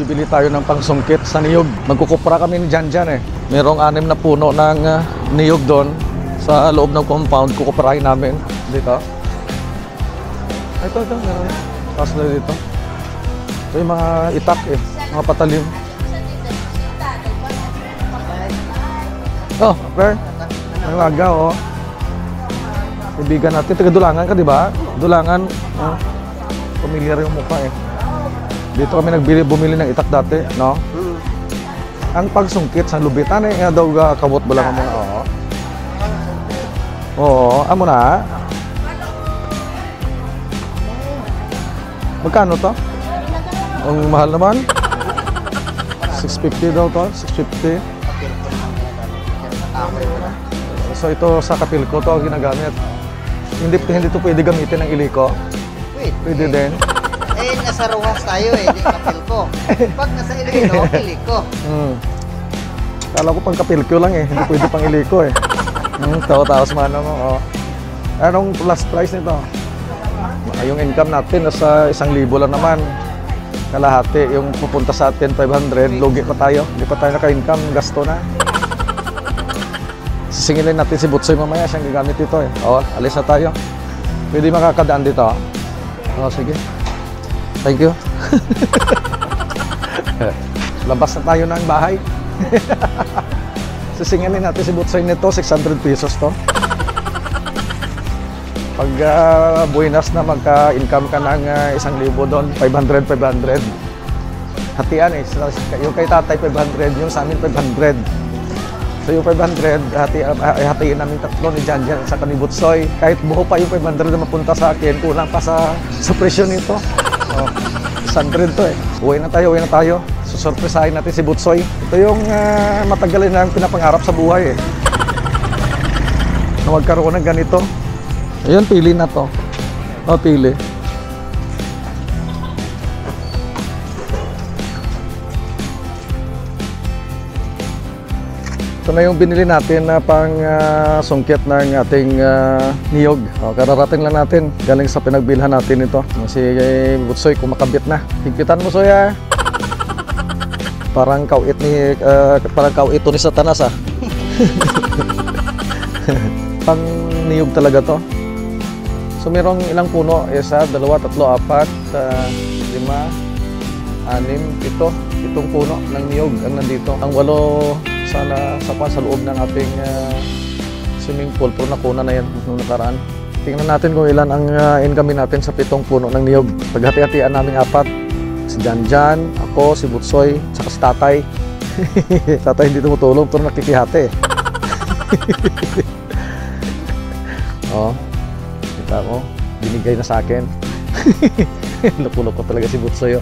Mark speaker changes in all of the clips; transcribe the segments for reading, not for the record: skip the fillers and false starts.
Speaker 1: bibili tayo ng pangsungkit sa niyog. Magkukupra kami ni Janjan eh. Merong 6 na puno ng niyog doon sa loob ng compound. Kukuprahin namin dito. Ito, meron. Tapos na dito. Ito yung mga itak eh, mga patalim. Oh, Fer. Ang laga oh. Kaibigan natin, taga Dulangan ka, di ba? Dulangan, pamilyar yung mukha eh. Dito kami bumili ng itak dati, no? Ang pagsungkit sa lubitan eh, nga daw kawot ba lang mo na, oo. Oo, amo na. Magkano to? Ang mahal naman. 650 daw to, 650. So ito sa kapilko to ginagamit. Hindi to pwede gamitin ng iliko. Pwede din.
Speaker 2: Eh, nasa ruwas tayo eh, di kapilko. Pag nasa iliko.
Speaker 1: Kala ko pang kapilko lang eh, hindi pwede pang iliko eh. Taos man mo. Oh. Anong last price nito? Yung income natin nasa 1,000 lang naman. Kalahati, yung pupunta sa atin 500, lugi pa tayo. Hindi pa tayo naka-income, gasto na. Sisingilin natin si Butsoy mamaya, siyang gagamit ito eh. O, alis na tayo. Pwede makakadaan dito. O, sige. Thank you. Labas na tayo ng bahay. Sisingilin natin si Butsoy nito, 600 pesos to. Pag buenas na magka-income ka ng 1,000 doon, 500. Hatian eh. Yung kay tatay 500, yung sa amin 500. So yung 500, hatiin namin tatlo ni Janjan sa ni Butsoy. Kahit buho pa yung 500 na mapunta sa akin, kulang pa sa presyo nito. Oh, 100 to eh. Uwi na tayo. Susurpresahin natin si Butsoy. Ito yung matagal na pinapangarap sa buhay eh. Na magkaroon ng ganito. Ayun, pili na to. O, pili. Ito na yung binili natin na pang sungkit ng ating niyog. O, kararating lang natin. Galing sa pinagbilhan natin ito. Si Butsoy kumakabit na. Higpitan mo, Soya. Parang kauit to ni Satanas ah. Pang niyog talaga to. So merong ilang puno? 1, 2, 3, 4, 5, 6, 7. Itong puno ng niyog ang nandito. Ang 8 sana sa loob ng ating swimming pool. Puro nakuna na yan nung nakaraan. Tingnan natin kung ilan ang income natin sa 7 puno ng niyog. Paghati-hatian namin 4. Si Janjan, ako, si Butsoy, saka si Tatay. Tatay hindi tumutulong pero nakikihati. Oh, kita mo, binigay na sa akin. Loko-loko talaga si Butsoy.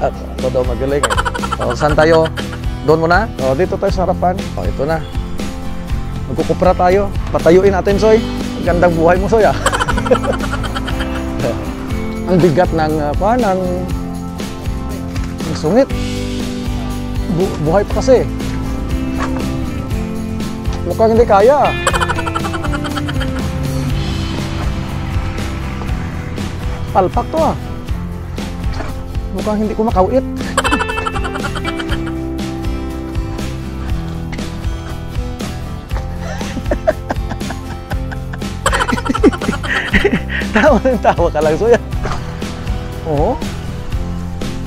Speaker 1: At ako daw magaling eh. Oh, saan tayo? Doon muna? Oh, dito tayo sa harapan. Oh, ito na. Magkukupra tayo. Patayuin natin, Soy. Gandang buhay mo, Soy ah. Ang bigat ng sungit. Buhay pa kasi. Mukhang hindi kaya. Palpak to ah. Mukhang hindi ko makauit. Tawa ka lang, Soya. Oo.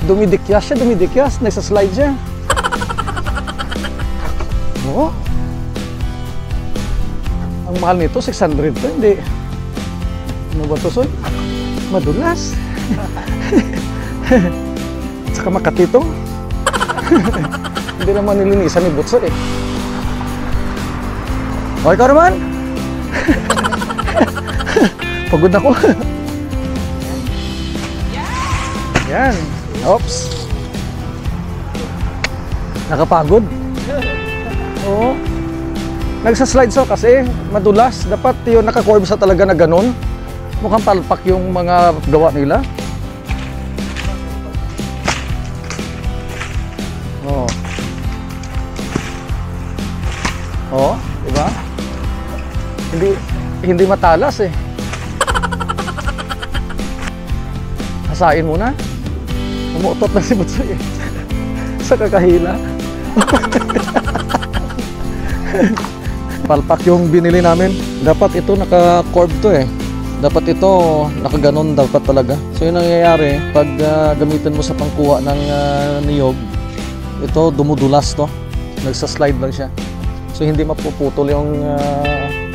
Speaker 1: Dumidikyas siya. Nagsaslide siya. Oo. Ang mahal nito, 600 to. Hindi. Ano ba ito, Soy? Madulas. Saka makati ito. Hindi naman nilinisan ni Butsoy eh. O, ikaw naman. Pagod ako. Yan. Oops. Nakapagod. Oo. Nagsaslide so kasi madulas. Dapat yung nakakorb sa talaga na ganun. Mukhang palpak yung mga gawa nila. Oo. Oo, diba? Hindi matalas eh. Hasain muna. Umuutot na si Butsoy eh. Sa kakahila. Palpak yung binili namin. Dapat ito naka-curve to eh. Dapat ito nakaganon dapat talaga. So yung nangyayari, pag gamitin mo sa pangkuha ng niyog, ito dumudulas to. Nagsa-slide lang siya. So hindi mapuputol yung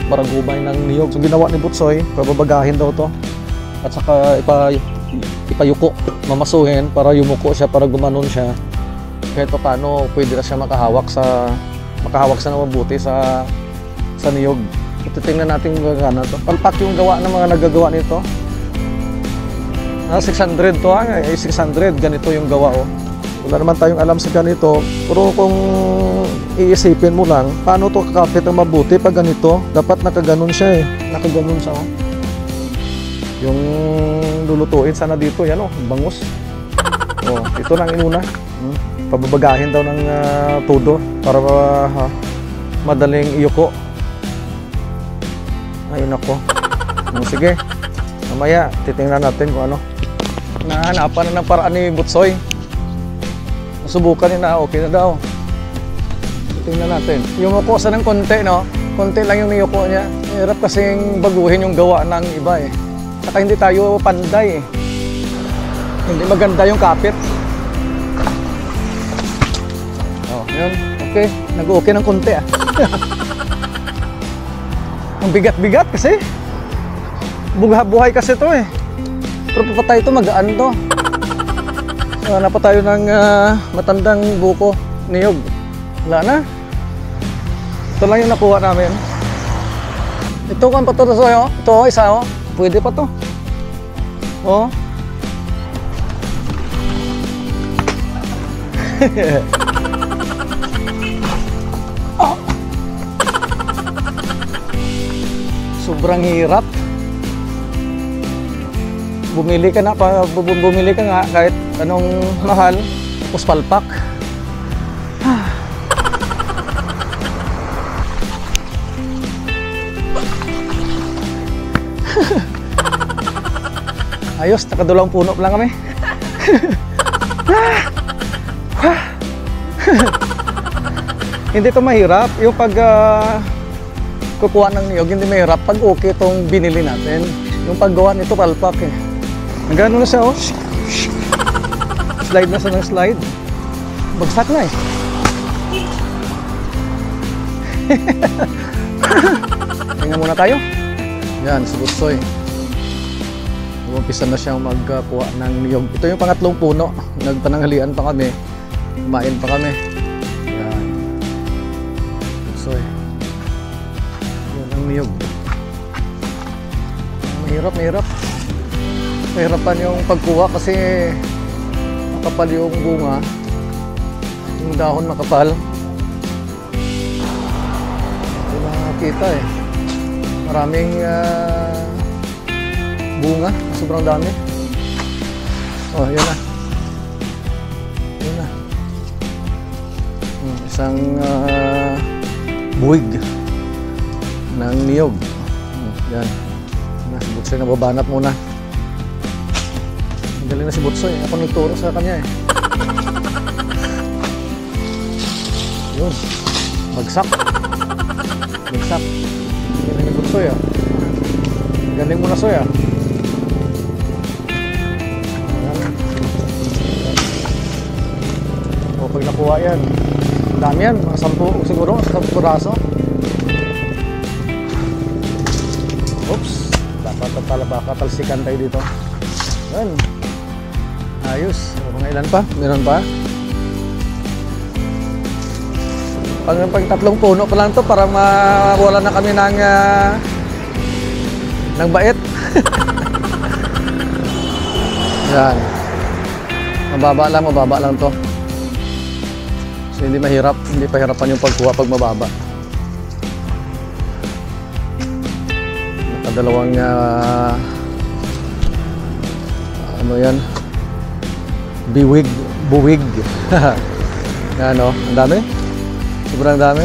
Speaker 1: baragubay ng niyog. So ginawa ni Butsoy, pababagahin daw to. At saka ipayuko, mamasuhin para yumuko siya, para gumanon siya. Kahit pa paano pwede na siya makahawak sa mabuti sa niyog. Ititingnan natin yung gagana to. Palpak yung gawa ng mga nagagawa nito. 600 to 600, ganito yung gawa oh. Wala naman tayong alam sa ganito, pero kung iisipin mo lang, paano to kakapit ang mabuti pag ganito? Dapat nakaganon siya eh. Nakaganon siya oh. Yung lulutuin sana dito, yan oh, bangus. Oh, ito lang inuna. Pababagahin daw ng todo para madaling iyuko. Ayun ako. Sige, mamaya titingnan natin kung ano. Nahanapan na ng paraan ni Butsoy. Subukan niya na okay na daw. Tingnan natin. Yumuko sa ng konti, no? Konti lang yung niyuko niya. Hirap kasing baguhin yung gawa ng iba eh. Saka hindi tayo panday eh. Hindi maganda yung kapit. Oh, yun. Okay. Nag-okay ng konti ah. Ang bigat-bigat kasi. Buhay kasi to eh. Pero papatay ito, magaan to. Wala pa tayo ng matandang buko, niyog. Wala na. Ito lang yung nakuha namin. Ito kan pa to oh. Ito isa oh. Pwede pa to. Oh. Oh. Sobrang hirap. Bumili ka nga kahit anong mahal, tapos palpak. Ayos, nakadulawang puno pa lang kami. Hindi to mahirap. Yung pag kukuha ng niyog, hindi mahirap pag okay itong binili natin. Yung paggawa nito palpak eh. Gano'n na siya oh. Slide na siya ng slide. Bagsak na eh. Tingnan muna tayo. Yan, si Butsoy. Umpisa na siyang magkuha ng niyog. Ito yung pangatlong puno. Nagpananghalian pa kami. Kumain pa kami. Yan. Butsoy. Yan ang niyog. Mahirap. Mahirapan yung pagkuha kasi makapal yung bunga. Yung dahon makapal. Hindi makakita eh. Maraming bunga. Sobrang dami. Oh, yan na. Yan na. Isang buwig ng niyog. Yan. Si Butsoy nababanat muna. Galing na si Butsoy. Ako nagturo sa kanya eh. Yun. Bagsak. Galing ni Butsoy ah. Galing mo na Soy ah. O pag nakuha yan, dami yan. Mga 10 siguro. 10 puraso. Oops. Baka talsikan tayo dito. Yan. Ayos. Mga ilan pa? Meron pa? Pag tatlong puno pa lang to para mawala na kami ng bait. Yan. Mababa lang to. So hindi mahirap. Hindi pahirapan yung pagkuha pag mababa. Nakadalawang ano yan? Buwig. Yan o, ang dami. Sobrang dami.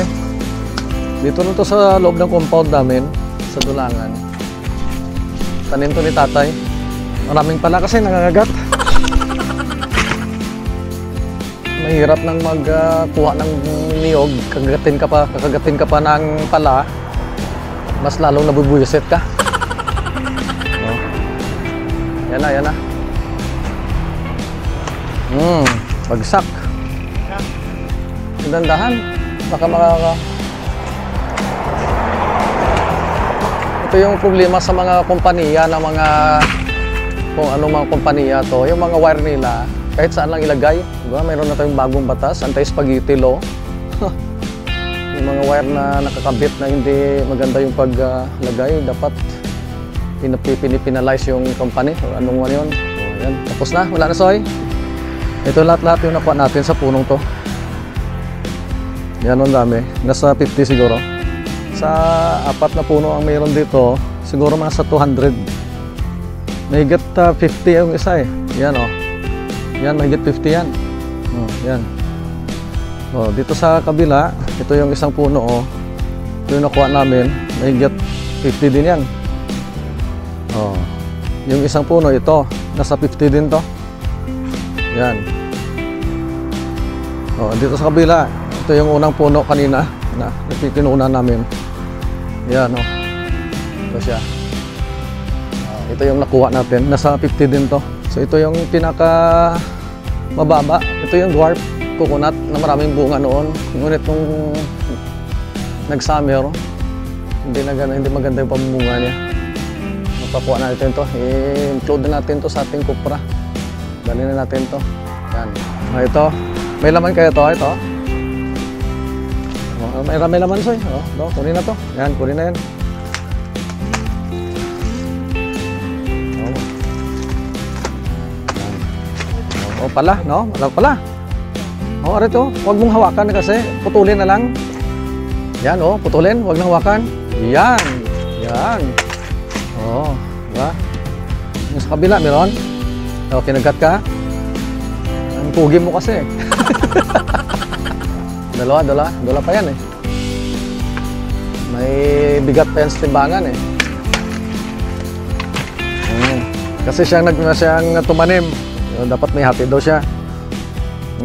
Speaker 1: Dito na to sa loob ng compound namin, sa Dulangan. Tanim to ni tatay. Maraming pala kasi nangangagat. mahirap nang magkuha ng niyog, kakagatin ka pa ng pala, mas lalong nabubuyisit ka. Oh. Yan na. Bagsak. Dandahan, baka Ito yung problema sa mga kumpanya na kung ano mga kumpanya to, yung mga wire nila, kahit saan lang ilagay. Diba? Mayroon na tayong bagong batas, anti-spaghetti law. Yung mga wire na nakakabit na hindi maganda yung paglagay, dapat pinalize yung company. Anong yun? So, yan. Tapos na, wala na soy. Ito lahat-lahat yung nakuha natin sa punong to. Yan ang dami. Nasa 50 siguro. Sa 4 na puno ang mayroon dito, siguro mga sa 200. Mahigit 50 yung isa eh. Yan oh. Yan, mahigit 50 yan. Yan. Oh, dito sa kabila, ito yung isang puno oh. Ito yung nakuha namin, mahigit 50 din yan. Oh. Yung isang puno ito, nasa 50 din to. Yan. Oh, dito sa kabila, ito yung unang puno kanina na pinuunan namin. Yan oh. Ito siya. Ito yung nakuha natin, nasa 50 din to. So ito yung pinaka mababa. Ito yung dwarf coconut na maraming bunga noon. Ngunit nung nag-summer, hindi maganda yung pamunga niya. Mapakuha natin to. I-include na natin to sa ating kupra. Dali na natin to. Yan. Ito. May laman kaya to. Ito. May laman soy. Kunin na to. Yan, kunin na yan. O pala, no? Wala pala. O, arito. Huwag mong hawakan kasi. Putulin na lang. Yan, o. Putulin. Huwag nang hawakan. Yan. Yan. O, diba? Yung sa kabila, meron. O, kinagat ka. Ang pugi mo kasi. Dalawa pa yan eh. May bigat pa yan sa timbangan eh. Kasi siyang tumanim. Dapat may hati daw siya.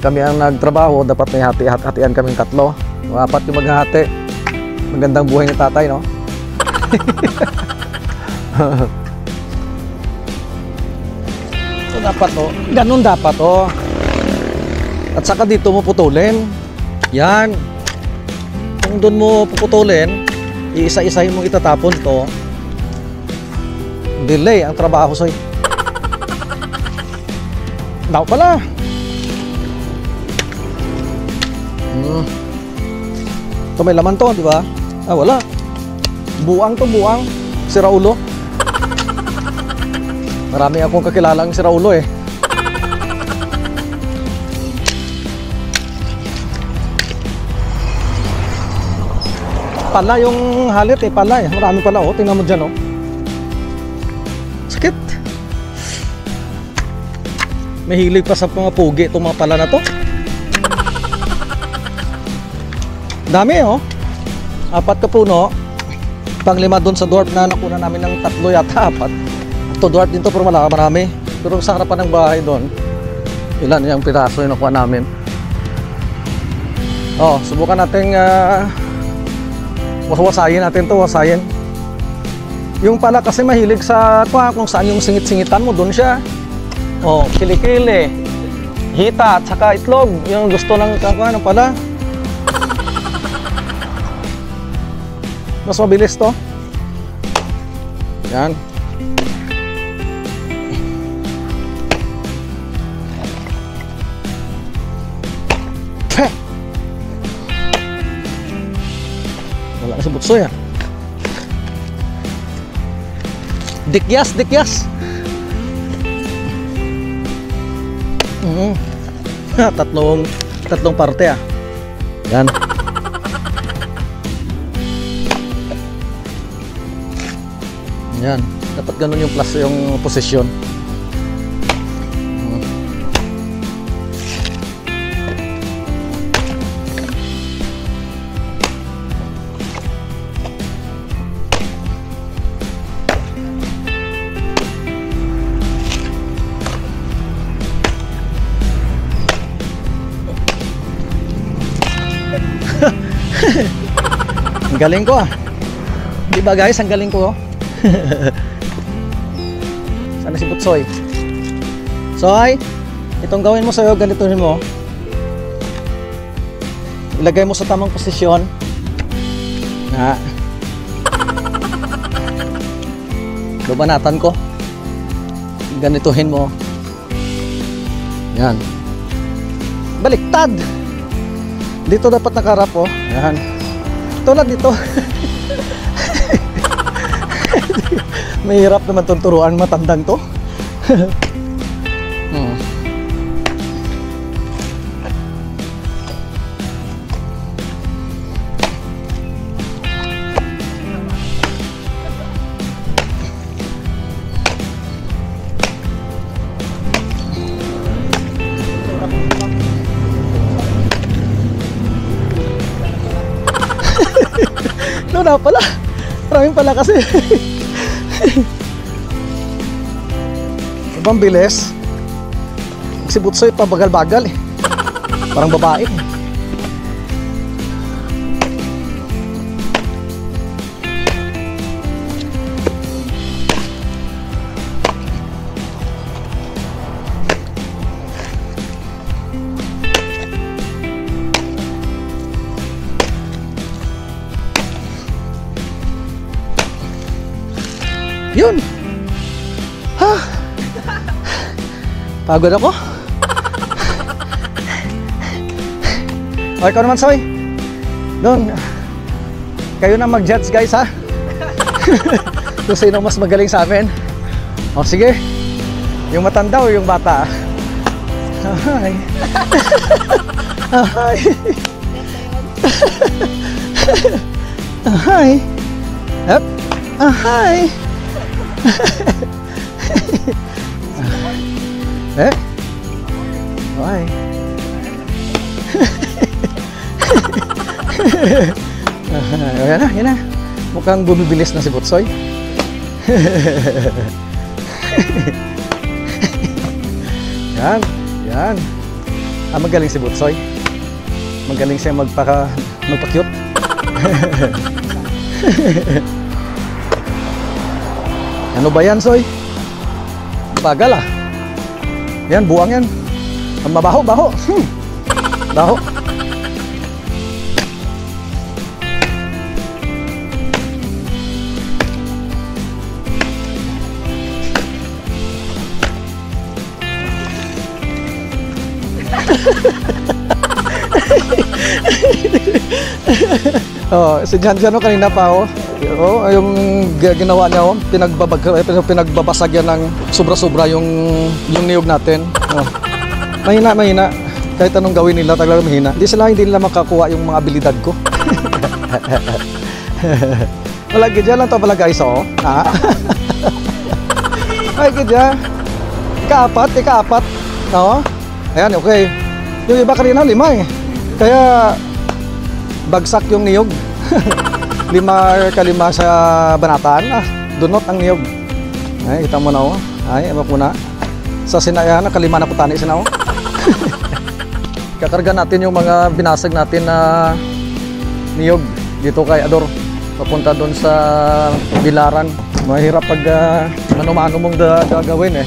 Speaker 1: Kami ang nagtrabaho, dapat may hatian kaming 3. 4 yung maghahati. Magandang buhay ni tatay, no? So dapat oh, ganun dapat oh. At saka dito mo putulin. Yan. Kung doon mo puputulin, iisa-isahin mo itatapon to. Delay ang trabaho soy. Daw pala. Ito may laman to, di ba? Ah, wala. Buang to, buang. Si Raulo. Marami akong kakilalang si Raulo eh. Pala yung halit eh, pala eh. Marami pala oh, tingnan mo dyan oh. Sakit. Mahilig pa sa mga pugi itong mga pala na to. Dami oh. 4 ka puno. Pang-5 doon sa dwarf na nakuna namin ng 3 yata, 4. Ito dwarf din to pero marami. Pero sa harapan ng bahay doon, ilan yung piraso yung nakuha namin. Oh, subukan nating wasayin natin to, wasayin. Yung pala kasi mahilig sa kung saan yung singit-singitan mo, doon siya. Oh, kilikili, hita, at saka itlog. Yung gusto ng ng pala. Mas mabilis to. Yan. Wala na sa butsoy ah. Dikyas. Tatlong parte ah. Yan. Yan. Dapat ganun yung plus yung posisyon. Galing ko ah. Di ba guys, ang galing ko. Sana si Butsoy. Soy, itong gawin mo sa'yo, ganituhin mo. Ilagay mo sa tamang posisyon. Na. Lubanatan ko. Ganituhin mo. Yan. Baliktad. Dito dapat nakarap oh. Yan. Tulad dito. Mahirap naman tuturuan matandang to. No na pala. Maraming pala kasi. Ibang bilis. Si Butsoy pa bagal-bagal eh. Parang babae. Yun. Ha. Pagod ako. O, ikaw naman, Soy. Doon. Kayo na mag-judge, guys, ha? Kung sino mas magaling sa amin. O, sige. Yung matanda o yung bata? Ahay. Ahay. Ahay. Yep. Ahay. Eh? Why? Ayan na, yan na. Mukhang bumibilis na si Butsoy. Yan, yan. Magaling si Butsoy. Magaling siya magpa-cute. Ano ba yan, Soy? Bagal ah. Yan, buwang yan. Mabaho, baho. Baho. Oh, si Jan kanina pa oh. Oh, yung ginawa niya oh, pinagbabasag yan ng sobra-sobra yung niyog natin. Oh. Mahina. Kahit anong gawin nila, talagang mahina. Hindi nila makakuha yung mga abilidad ko. Malagi dyan lang to pala guys oh. Ha? Malagi dyan. Ika-apat. No? Ayan, okay. Yung iba kanina 5 eh. Kaya bagsak yung niyog. 5 sa banataan. Dunot ang niyog. Ay, kita mo na oh. Ay, emak mo na. Sa sinayan, nakalima na putani sinaw. Kakarga natin yung mga binasag natin na niyog dito kay Ador. Papunta doon sa Bilaran. Mahirap pag mano-mano mong gagawin eh.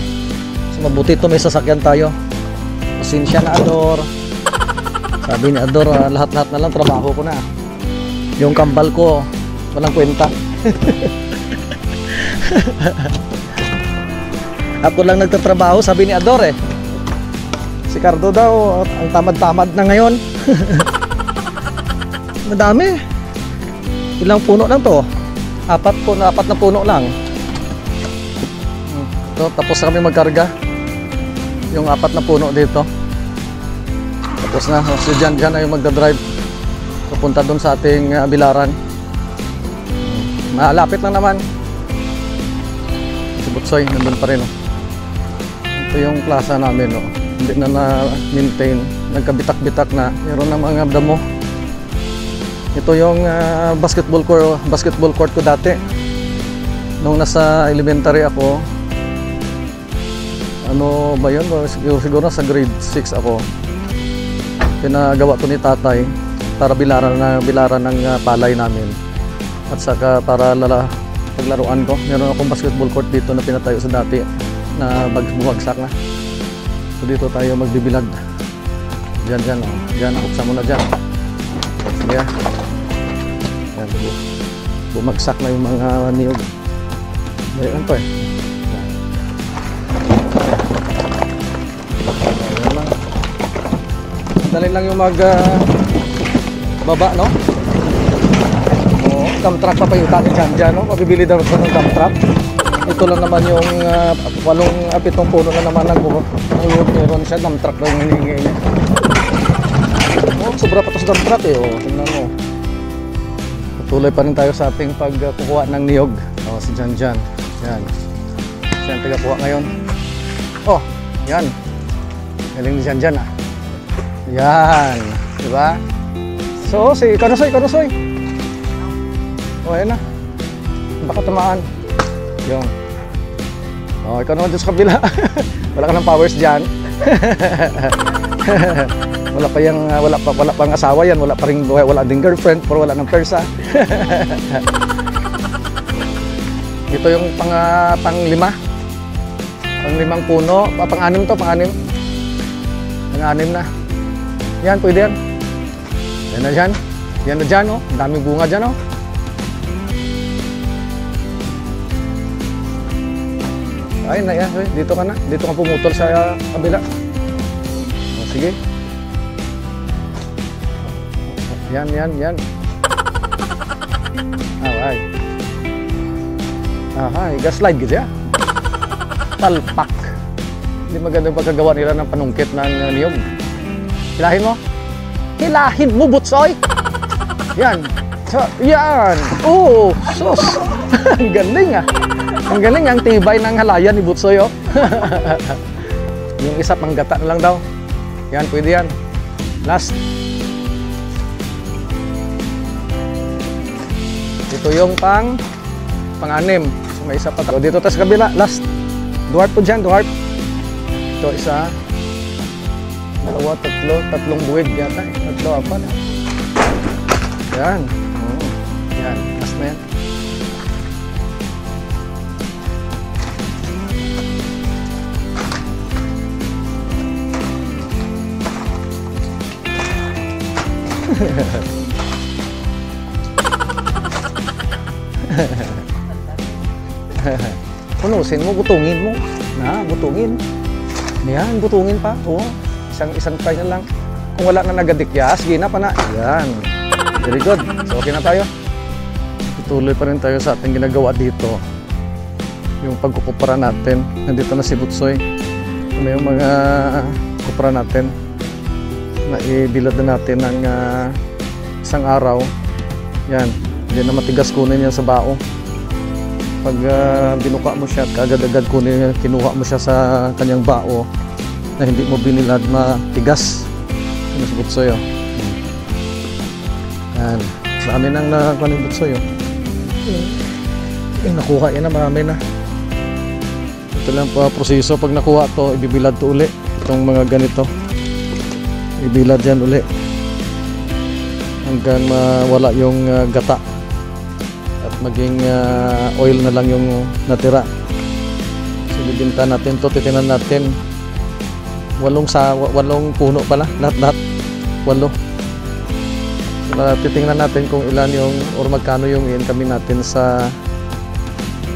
Speaker 1: So mabuti ito may sasakyan tayo. Pasensya na Ador. Sabi ni Ador, lahat-lahat na lang trabaho ko na. Yung kambal ko, walang kwenta. Ako lang nagtatrabaho, sabi ni Ador eh. Si Cardo daw, ang tamad-tamad na ngayon. Madami. Ilang puno lang to? 4 na puno lang. Ito, tapos na kami magkarga. Yung 4 na puno dito. Tapos na, si Jan ay magdadrive. Pupunta doon sa ating Bilaran. Malapit lang naman. Si Butsoy, nandun pa rin. Oh. Ito yung plaza namin. Oh. Hindi na na-maintain. Nagkabitak-bitak na. Meron na mga damo. Ito yung basketball court ko dati. Nung nasa elementary ako. Ano ba yun? Siguro sa grade 6 ako. Pinagawa ko ni tatay para bilaran ng palay namin. At saka para paglaruan ko. Meron akong basketball court dito na pinatayo sa dati na bumagsak na. So dito tayo magbibilag. Diyan, oh. Diyan, buksan mo na dyan. Sige. Yan, bumagsak na yung mga niyog. Ayan to eh. Ayan lang. Dali lang yung baba, no? Dump truck pa yung dati dyan, no? Mabibili daw sa ng dump truck. Ito lang naman yung 7 puno na naman ng meron siya, dump truck lang yung hinihingi niya. Oh, sobra pa ito sa dump truck eh. Oh, tingnan mo. Patuloy pa rin tayo sa ating pagkukuha ng niyog. Oh, si Jan. Yan. Siya ang tagakuha ngayon. Oh, yan. Galing ni Jan ah. Yan. Diba? So, si Kanusoy. Oh, ayan na. Baka tamaan. Yung. Oh, ikaw naman dyan sa kabila. Wala ka ng powers dyan. Wala pang asawa yan. Wala ding girlfriend. Pero wala ng persa. Ito yung pang-5. Pang-5 puno. Pang-6 to, pang-6. Pang-6 na. Yan, pwede yan. Yan na dyan. Yan na dyan, oh. Ang daming bunga dyan, oh. Ay, na yan. Dito ka na. Dito ka pumutol sa kabila. O, sige. Yan. Alright. Ahay, gaslide gitu ya. Talpak. Hindi magandang pagkagawa nila ng panungkit ng niyog. Hilahin mo. Hilahin mo, butsoy. Yan. So, yan. Oh, sus. Ang galing ah. Ang galing ang tibay ng halayan ni Butsoy, oh. Yung isa pang gata na lang daw. Yan, pwede yan. Last. Ito yung pang-6. So, may isa pa. So, dito tayo sa kabila. Last. Dwarf po dyan, dwarf. Ito, isa. 2, 3. 3 buwig yata. 3, 4. Yan. Oh. Yan. Last na yan. Punusin mo, butungin mo. Butungin. Yan, butungin pa. Oh, isang try na lang. Kung wala na nagadikyas, sige na pa na. Yan. Very good. So, okay na tayo. Tutuloy pa rin tayo sa ating ginagawa dito. Yung pagkukupara natin. Nandito na si Butsoy. Ano yung mga kupara natin. Naibilad na natin ng isang araw. Yan. Hindi na matigas kunin yan sa bao. Pag binuka mo siya, kagad-agad kunin, kinuha mo siya sa kanyang bao na hindi mo binilad matigas. Ano si Butsoy, oh. Yan. Sa amin ang nakakuha ni Butsoy, oh. Nakuha yan na, marami na. Ito lang pa proseso. Pag nakuha to, ibibilad to uli. Itong mga ganito. Ibilad yan uli hanggang mawala yung gata at maging oil na lang yung natira. So bibinta natin to, titinan natin 8 puno pala, lahat 8. So titingnan natin kung ilan yung or magkano yung income natin sa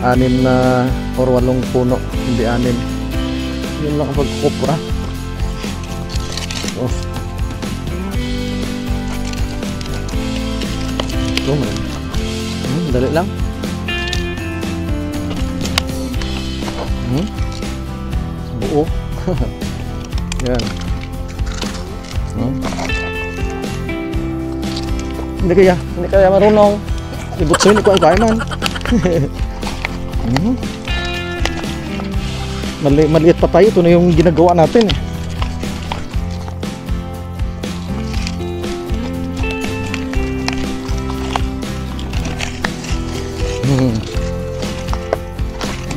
Speaker 1: 6 na or 8 puno, hindi 6. Yun lang ang pagkukupra. Oh. Ito man. Dali lang. Buo. Yan. Hindi kaya marunong. Ibutsoy ni ko ang kaiman. Maliit pa tayo. Ito na yung ginagawa natin eh.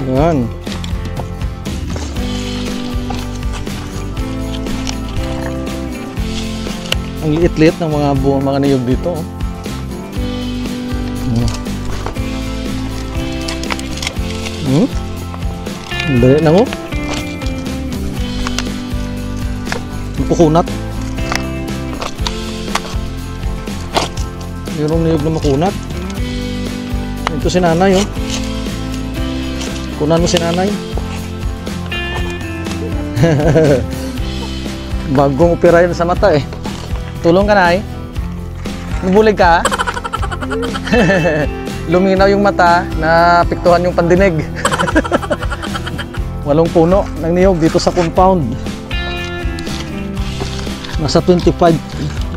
Speaker 1: Yan. Ang liit-liit ng mga niyog dito. Dali na mo. Makukunat. Mayroong niyog na makunat. Ito si nanay, oh. Kunan mo si nanay. Bagong opera yun sa mata, eh. Tulong ka, nay. Nabulig ka? Luminaw yung mata, napiktuhan yung pandinig. 8 puno ng niyog dito sa compound. Nasa 25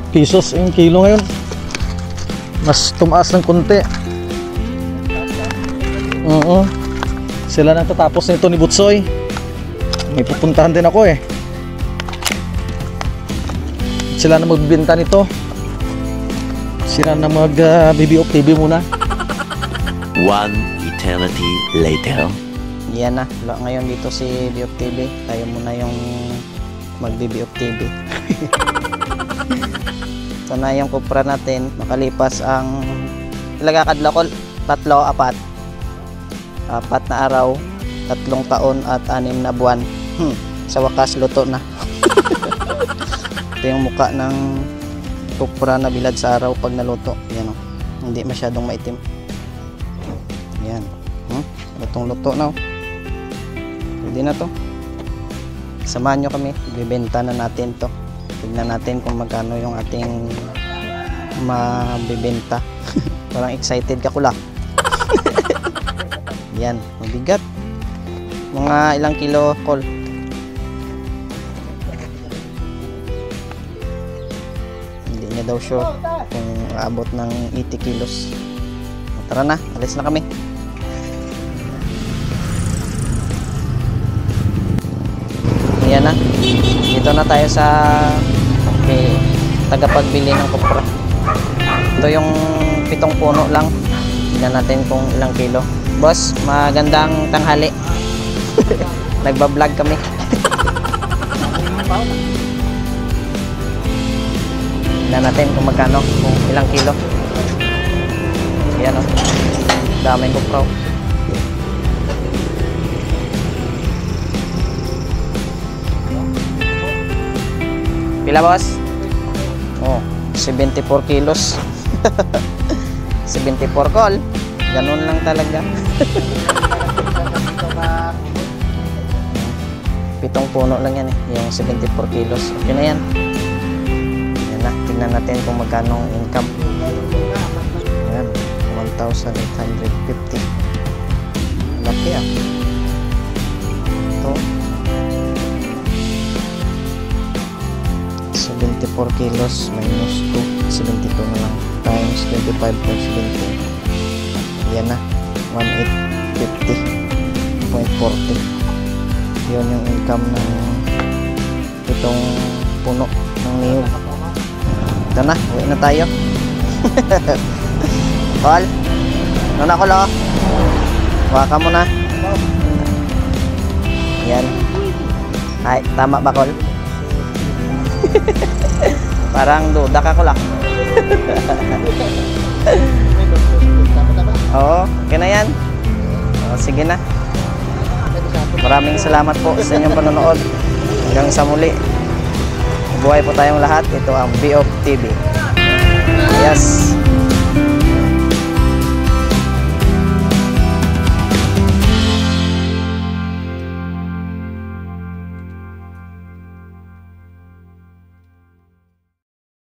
Speaker 1: pesos yung kilo ngayon. Mas tumaas ng konti. Oo. Sila nang tatapos nito ni Butsoy. May pupuntahan din ako, eh. Sila na magbibenta nito. Sila na mag-BBOF TV muna.
Speaker 3: One eternity later.
Speaker 4: Yan na, wala ngayon dito si BOF TV. Tayo muna yung mag-BOF TV. Ito na yung kupra natin. Makalipas ang ilagakadlakol, 3, 4. 4 na araw, 3 taon at 6 na buwan. Sa wakas, luto na. Ito yung muka ng kupra na bilad sa araw pag naluto. Yan o. Hindi masyadong maitim. Yan. Lutong-luto na o. Pwede na to. Samahan nyo kami. Bibenta na natin to. Tignan natin kung magkano yung ating mabibenta. Parang excited ka kula. Yan. Mabigat. Mga ilang kilo, Col? Hindi niya daw sure kung aabot ng 80 kilos. Tara na. Alis na kami. Yan na. Dito na tayo sa tagapagbili ng kupra. Ito yung 7 puno lang. Tignan natin kung ilang kilo. Boss, magandang tanghali. Nagbablog kami. Tignan natin kung magkano, kung ilang kilo. Yan o. Daming kupra. Pila, boss? Oh, 74 kilos. 74 call. Ganun lang talaga. 7 puno lang yan, eh. Yung 74 kilos. Okay na yan. Yan na. Tingnan natin kung magkano income. Yan. 1,850. Laki, ah. Ito. 74 kilos minus 2, 72 na lang, times 25.70. Yan na, 1,850.40. Yun yung income ng 7 puno ng niyog. Ito na, uwi na tayo. Col, ano na, Col, oh? Waka mo na. Yan. Ay, tama ba, Col? Parang duda ka ko lang. Oo, okay na yan. O, sige na. Maraming salamat po sa inyong panonood. Hanggang sa muli. Buhay po tayong lahat. Ito ang BOF TV. Yes.